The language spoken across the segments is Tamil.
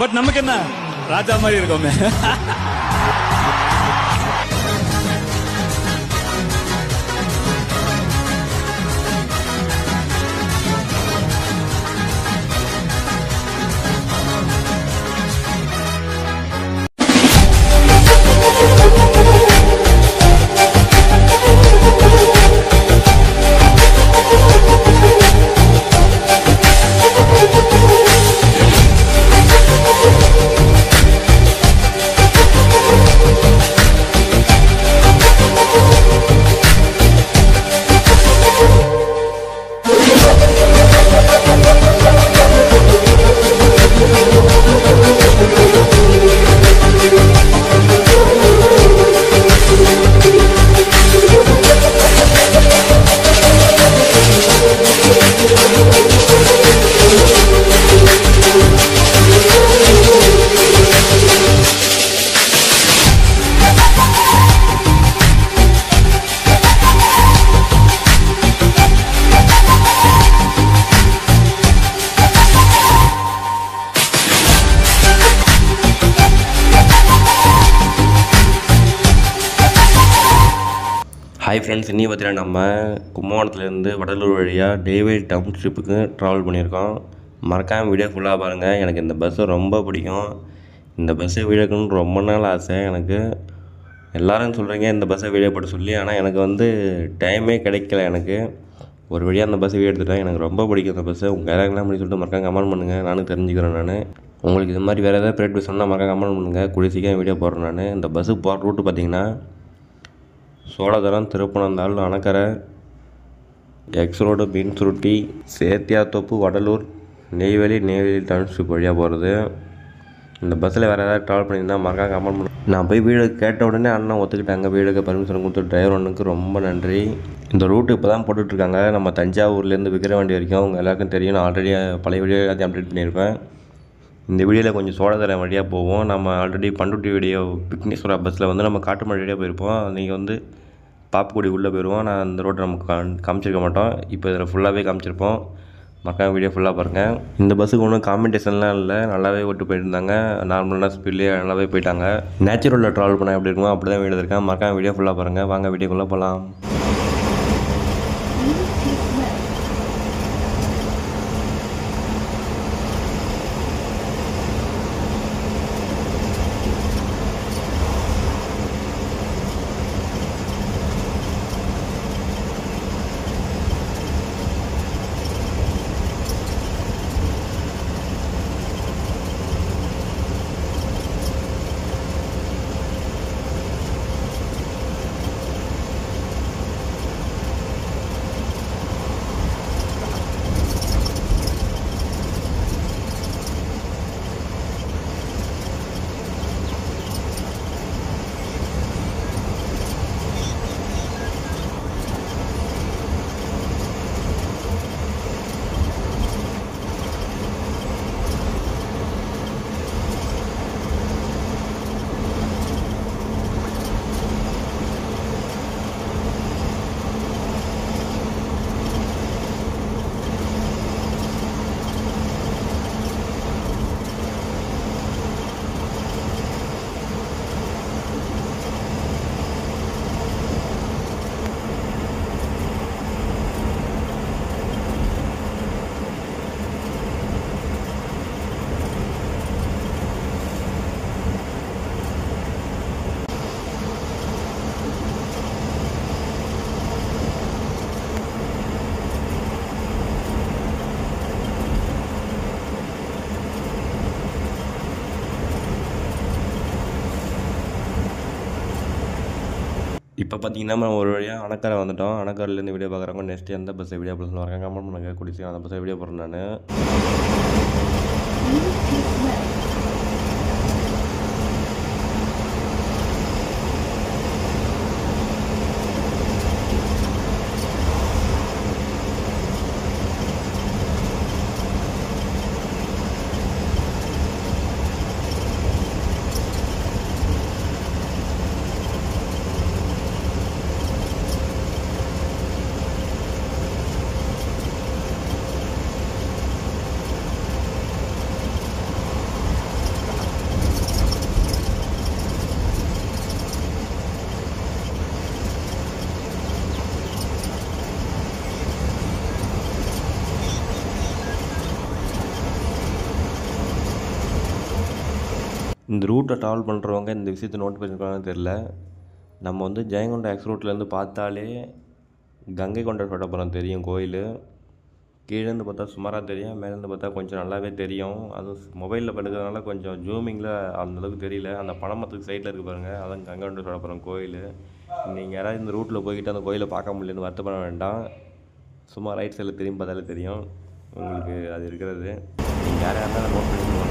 பட் நமக்கு என்ன ராஜா மாதிரி இருக்கோமே. ஹாய் ஃப்ரெண்ட்ஸ், இன்னி பார்த்தீங்கன்னா நம்ம கும்பகோணத்துலேருந்து வடலூர் வழியாக நெய்வேலி டவுன்ஷிப்புக்கு ட்ராவல் பண்ணியிருக்கோம். மறக்காமல் வீடியோ ஃபுல்லாக பாருங்கள். எனக்கு இந்த பஸ்ஸு ரொம்ப பிடிக்கும். இந்த பஸ்ஸை வீடியோ எடுக்கணும்னு ரொம்ப நாள் ஆசை எனக்கு. எல்லோரும் சொல்கிறீங்க இந்த பஸ்ஸை வீடியோ போட சொல்லி, ஆனால் எனக்கு டைமே கிடைக்கல. எனக்கு ஒரு வழியாக அந்த பஸ்ஸை வீடியோ எடுத்துட்டேன். எனக்கு ரொம்ப பிடிக்கும் இந்த பஸ்ஸை. உங்கள் யாராவது அப்படின்னு சொல்லிட்டு மறக்காம கமெண்ட் பண்ணுங்கள். நானும் தெரிஞ்சுக்கிறேன். நான் உங்களுக்கு இது மாதிரி வேறு ஏதாவது ப்ரைவேட் பஸ் சொன்னால் மறக்காம கமெண்ட் பண்ணுங்கள். கூடிய சீக்கிரம் வீடியோ போடுறேன். நான் இந்த பஸ்ஸு போகிற ரூட்டு பார்த்திங்கன்னா Cholatharam, Thiruppanandal, Anakkarai, X road, Meensurutti, Sethiyathope, Vadalur, Neyveli township வழியாக போகிறது. இந்த பஸ்ஸில் வேறு ஏதாவது ட்ராவல் பண்ணியிருந்தால் மறக்காம கமெண்ட் பண்ண. நான் போய் வீடு கேட்ட உடனே அண்ணன் ஒத்துக்கிட்டாங்க. வீடுக்கு பர்மிஷன் கொடுத்து டிரைவர் ஒன்றுக்கு ரொம்ப நன்றி. இந்த ரூட்டு இப்போ தான் போட்டுட்ருக்காங்க. நம்ம தஞ்சாவூர்லேருந்து விக்கிரவாண்டி வரைக்கும் அவங்க எல்லாருக்கும் தெரியும். நான் ஆல்ரெடி பழைய வீடியோ எல்லாத்தையும் அப்டேட் பண்ணியிருப்பேன். இந்த வீடியோவில் கொஞ்சம் சோழதரம் வழியாக போவோம். நம்ம ஆல்ரெடி பண்ருட்டி வீடியோ பிக்னிஸ்வரா பஸ்ஸில் நம்ம காட்டுமலை வழியாக போயிருப்போம். நீங்கள் பாப்புக்குடி உள்ளே போயிடுவோம். நான் இந்த ரோட்டை நமக்கு காமிச்சிருக்க மாட்டோம். இப்போ இதில் ஃபுல்லாகவே காமிச்சிருப்போம். மறக்காம வீடியோ ஃபுல்லாக பாருங்கள். இந்த பஸ்ஸுக்கு ஒன்றும் காம்படிஷன்லாம் இல்லை. நல்லாவே ஓட்டு போயிருந்தாங்க. நார்மலான ஸ்பீட்லேயே நல்லாவே போயிட்டாங்க. நேச்சுரலில் ட்ராவல் பண்ண எப்படி இருக்குமோ அப்படி தான் வீடியோ இருக்கேன். மறக்காம வீடியோ ஃபுல்லாக பாருங்கள். வாங்க வீடியோக்குள்ளே போகலாம். இப்போ பார்த்தீங்கன்னா நம்ம ஒரு வழியாக அணக்கரை வந்துவிட்டோம். அணக்கரையிலேருந்து வீடியோ பார்க்குறவங்க நெக்ஸ்ட்டு எந்த பஸ்ஸை வீடியோ பஸ்ஸில் வரேன் கமெண்ட் பண்ணுங்கள். குடிச்சு அந்த பஸ்ஸை வீடியோ போடுறேன் நான். இந்த ரூட்டை ட்ராவல் பண்ணுறவங்க இந்த விஷயத்தை நோட் பண்ணியிருக்காங்கன்னு தெரில. நம்ம வந்து ஜெயங்கொண்டம் எக்ஸ் ரூட்லேருந்து பார்த்தாலே கங்கை கொண்ட சோழபுரம் தெரியும் கோயில். கீழேருந்து பார்த்தா சுமாராக தெரியும், மேலேருந்து பார்த்தா கொஞ்சம் நல்லாவே தெரியும். அதுவும் மொபைலில் படுக்கிறதுனால கொஞ்சம் ஜூமிங்கில் அந்தளவுக்கு தெரியல. அந்த பனைமரத்துக்கு சைடில் இருக்குது பாருங்கள், அதான் கங்கை கொண்ட சோழபுரம் கோயில். நீங்கள் யாராவது இந்த ரூட்டில் போய்கிட்டு அந்த கோயிலை பார்க்க முடியலன்னு வருத்தப்பட வேண்டாம். சும்மா ரைட் சைடில் திரும்பி பார்த்தாலே தெரியும் உங்களுக்கு அது இருக்கிறது. நீங்கள் யாராக இருந்தாலும் நோட் பண்ணி போகலாம்.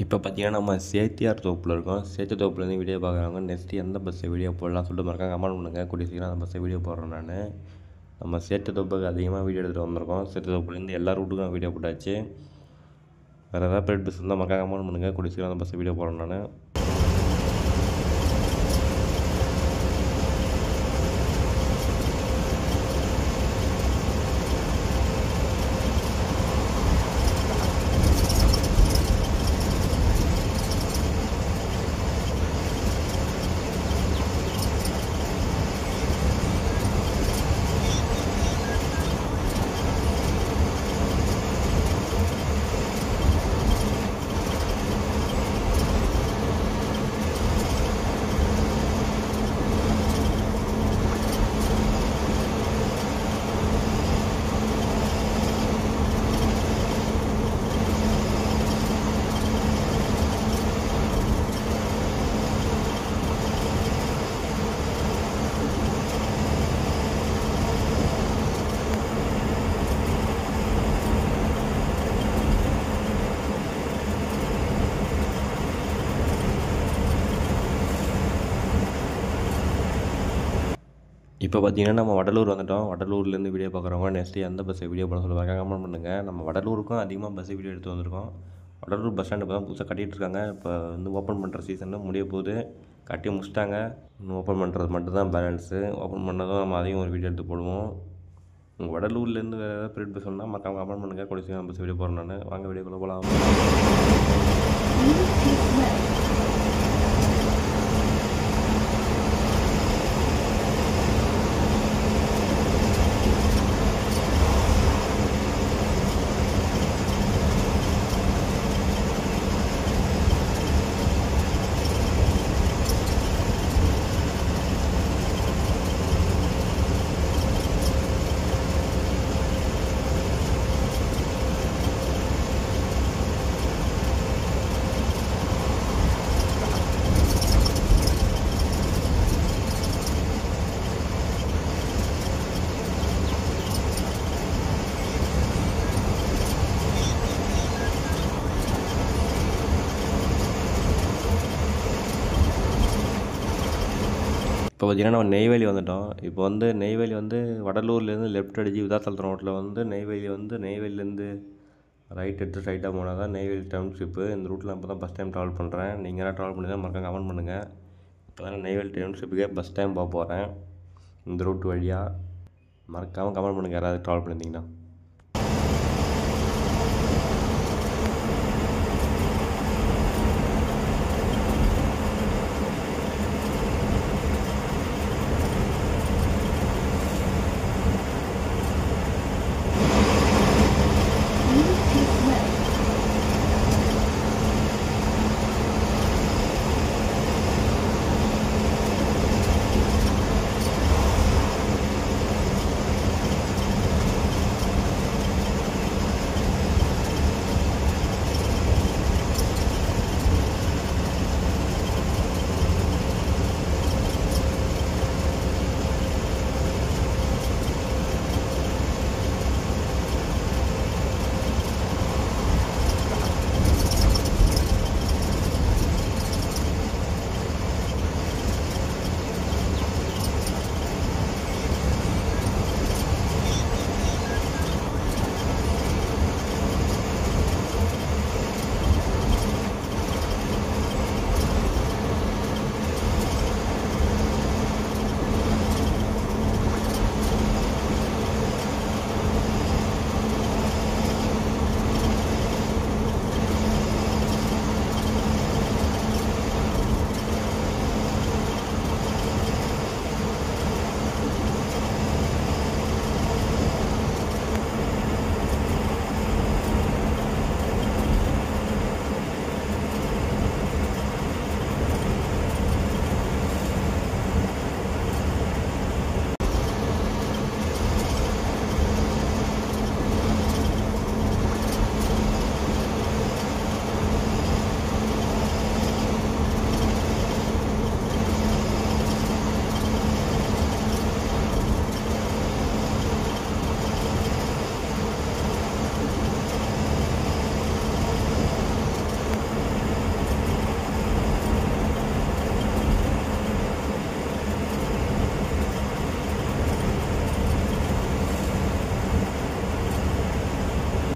இப்போ பார்த்தீங்கன்னா நம்ம சேத்தியார் தோப்பில் இருக்கோம். சேத்தியார் தோப்புலேருந்து வீடியோ பார்க்குறாங்க. நெக்ஸ்ட்டு எந்த பஸ்ஸை வீடியோ போடலாம் சொல்லிட்டு மறக்காம கமெண்ட் பண்ணுங்கள். கூடிய சீக்கிரம் அந்த பஸ்ஸை வீடியோ போடுறேன் நான். நம்ம சேத்தியார் தோப்புக்கு அதிகமாக வீடியோ எடுத்துகிட்டு வந்திருக்கோம். சேத்தியார் தோப்புலேருந்து எல்லா ரூட்டுக்கும் வீடியோ போட்டாச்சு. வேறு ஏதாவது ப்ரைவேட் பஸ் இருந்தால் மறக்காம கமெண்ட் பண்ணுங்கள். கூடிய சீக்கிரம் அந்த பஸ்ஸை வீடியோ போடுறேன் நான். இப்போ பார்த்தீங்கன்னா நம்ம வடலூர் வந்துட்டோம். வடலூர்லேருந்து வீடியோ பார்க்குறவங்க நெக்ஸ்ட்டு எந்த பஸ்ஸை வீடியோ பண்ண சொல்லுவாங்க கமெண்ட் பண்ணுங்கள். நம்ம வடலூருக்கும் அதிகமாக பஸ்ஸு வீடியோ எடுத்து வந்திருக்கோம். வடலூர் பஸ் ஸ்டாண்டு இப்போ தான் புதுசாக கட்டிகிட்டு இருக்காங்க. இப்போ வந்து ஓப்பன் பண்ணுற சீசன் முடிய போகுது. கட்டி முடிச்சிட்டாங்க. இன்னும் ஓப்பன் பண்ணுறது மட்டும் தான் பேலன்ஸு. ஓப்பன் பண்ணதும் நம்ம அதையும் ஒரு வீடியோ எடுத்து போடுவோம். உங்கள் வடலூர்லேருந்து வேறு ஏதாவது ப்ரைவேட் பஸ் சொன்னால் மறக்காம கமெண்ட் பண்ணுங்கள். கூட பஸ் வீடியோ போடுறேன் நான். வாங்க வீடியோக்குள்ளே போகலாம். இப்போ பார்த்தீங்கன்னா நம்ம நெய்வேலி வந்துட்டோம். இப்போ வந்து நெய்வேலி வந்து வடலூர்லேருந்து லெஃப்ட் அடிச்சு விதாத்தளத்து ரோட்டில் வந்து நெய்வேலிலேருந்து ரைட் எடுத்து ஸ்ட்ரைட்டாக போனால் தான் நெய்வேலி டவுன்ஷிப்பு. இந்த ரூட்டில் நான் இப்போ தான் ஃபஸ்ட் டைம் ட்ராவல் பண்ணுறேன். நீங்கள் யாராவது ட்ராவல் பண்ணி தான் மறக்காம கமெண்ட் பண்ணுங்கள். இப்போ தான் நெய்வேலி டவுன்ஷிப்புக்கே ஃபஸ்ட் டைம் போக போகிறேன். இந்த ரூட் வழியாக மறக்காமல் கமெண்ட் பண்ணுங்கள் யாராவது ட்ராவல் பண்ணியிருந்தீங்கன்னா.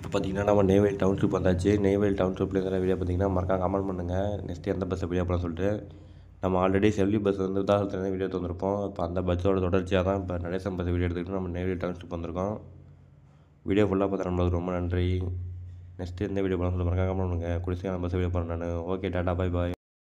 இப்போ பார்த்தீங்கன்னா நம்ம நெய்வேலி டவுன்ஷிப் வந்தாச்சு. நெய்வேலி டவுன்ஷிப்லேருந்து வீடியோ பார்த்தீங்கன்னா மறக்காம கமெண்ட் பண்ணுங்கள். நெக்ஸ்ட்டு எந்த பஸ்ஸை வீடியோ பண்ண சொல்லிட்டு. நம்ம ஆல்ரெடி செல்வி பஸ் வந்து விதாசத்துலேருந்து வீடியோ வந்திருப்போம். இப்போ அந்த பஸ்ஸோட தொடர்ச்சியாக தான் இப்போ நடேசன் பஸ் வீடியோ எடுத்துக்கிட்டு நம்ம நெய்வேலி டவுன்ஷிப் வந்திருக்கோம். வீடியோ ஃபுல்லாக பார்த்தா நம்மளுக்கு ரொம்ப நன்றி. நெக்ஸ்ட்டு எந்த வீடியோ பண்ண சொல்லி மறக்காம கமெண்ட் பண்ணுங்கள். குடிசையான பஸ் வீடியோ பண்ணேன் நான். ஓகே, டாட்டா, பாய் பாய்.